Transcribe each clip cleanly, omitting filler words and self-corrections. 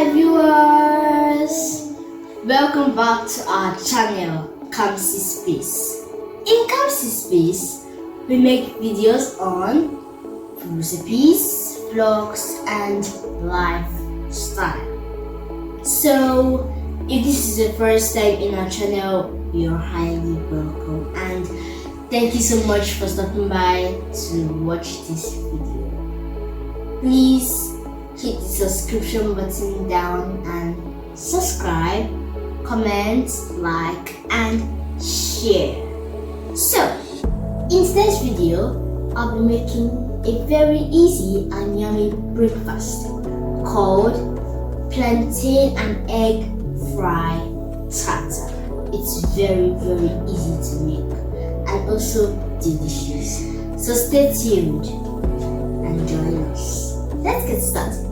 Hi viewers! Welcome back to our channel Kamsi Space. In Kamsi Space, we make videos on food recipes, vlogs and lifestyle. So if this is the first time in our channel, you're highly welcome and thank you so much for stopping by to watch this video. Please hit the subscription button down and subscribe, comment, like and share. So in today's video, I'll be making a very easy and yummy breakfast called plantain and egg frittata. It's very easy to make and also delicious. So stay tuned and join us. Let's get started.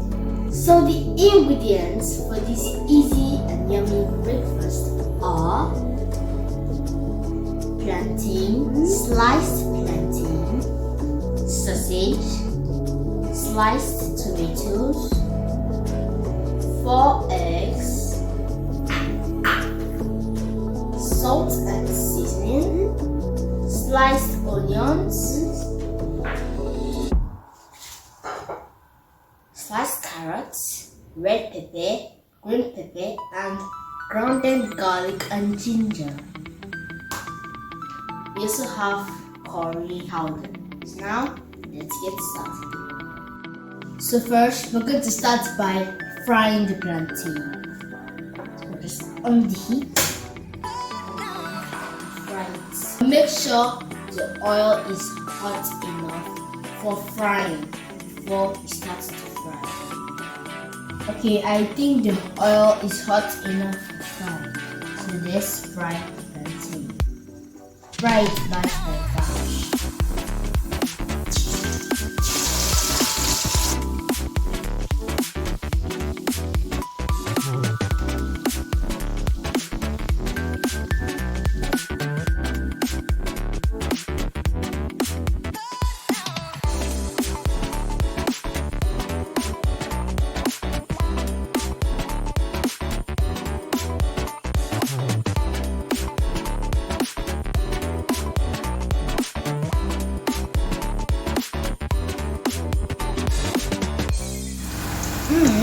So the ingredients for this easy and yummy breakfast are plantain, sliced plantain, sausage, sliced tomatoes, 4 eggs, salt and seasoning, sliced onions, sliced carrots, red pepper, green pepper, and grounded garlic and ginger. We also have curry powder. So now, let's get started. So first, we're going to start by frying the plantain. So just on the heat. Fry it. Make sure the oil is hot enough for frying before it starts to fry. Okay, I think the oil is hot enough to fry. So let's fry the plantain. Fry it batch by batch.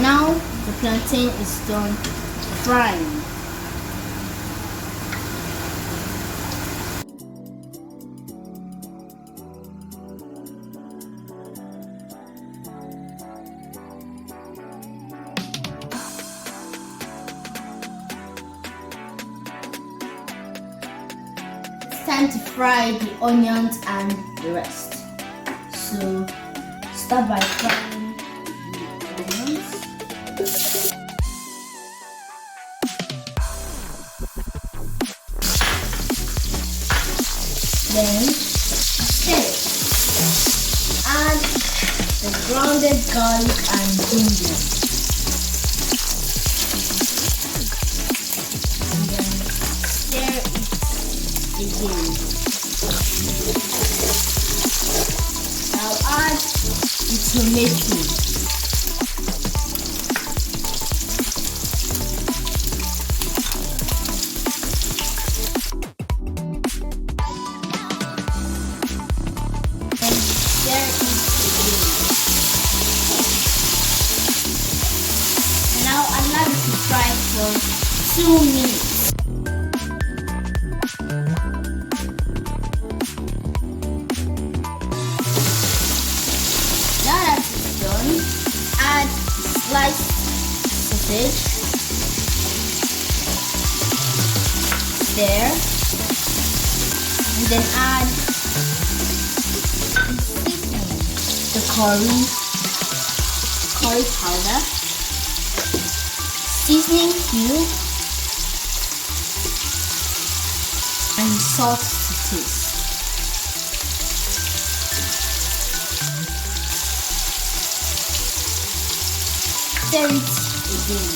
Now the plantain is done frying. It's time to fry the onions and the rest. So start by frying the onions. Then stir it. Add the grounded garlic and ginger. And then stir it again. Now add the tomatoes. Now allow it to fry for 2 minutes. Now that it's done, add sliced sausage, stir, and then add the curry powder, seasoning cube, and salt to taste. Stir it again.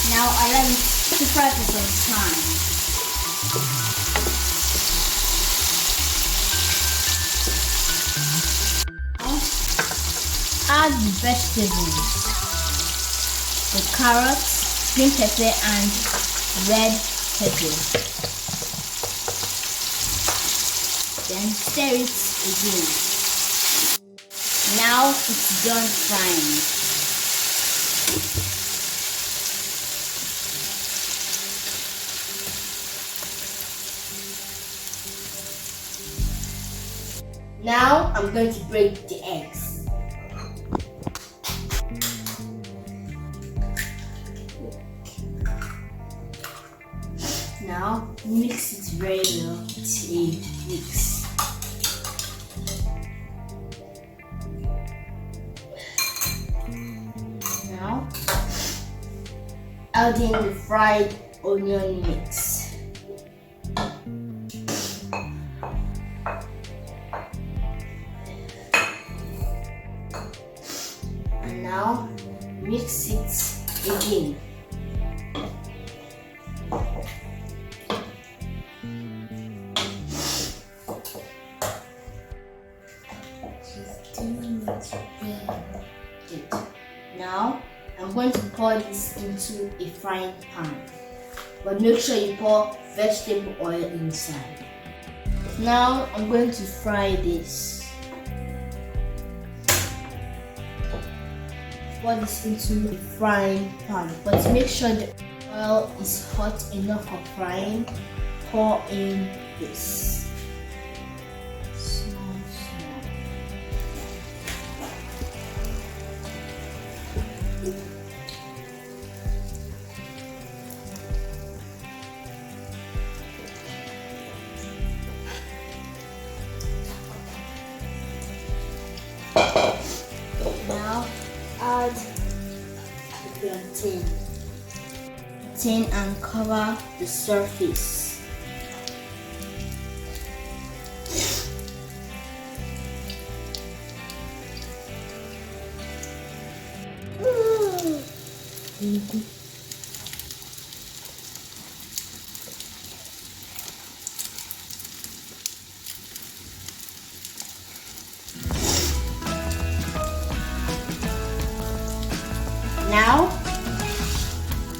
Now allow it to fry for some time. add the vegetables, the carrots, green pepper and red pepper. Then stir it again. Now it's done frying. Now I'm going to break the eggs. Now mix it very well till it mix. Now add in the fried onion mix. And now mix it again. Now I'm going to pour this into a frying pan, but make sure you pour vegetable oil inside. Now I'm going to fry this. Pour this into a frying pan, but make sure the oil is hot enough for frying. Pour in this. Now add the plantain and cover the surface. Now,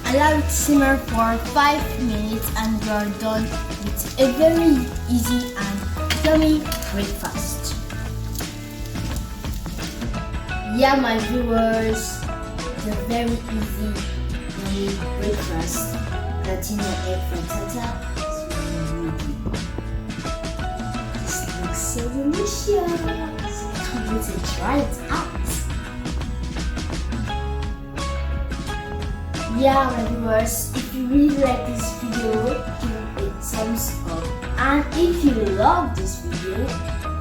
allow it to simmer for 5 minutes and you are done with a very easy and yummy breakfast. Yeah, my viewers, it's a very easy yummy breakfast. Plantain and egg frittata is very ready. This looks so delicious. I can't wait to try it out. Yeah, my viewers, if you really like this video, give it a thumbs up. And if you love this video,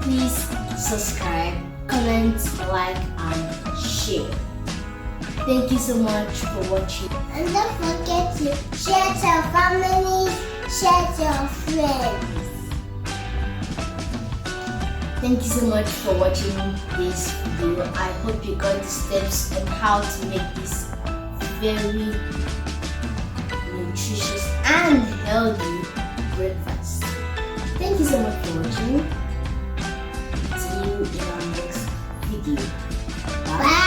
please subscribe, comment, like, and share. Thank you so much for watching. And don't forget to share to your family, share to your friends. Thank you so much for watching this video. I hope you got the steps on how to make this very nutritious and healthy breakfast. Thank you so much for watching. See you in our next video. Bye.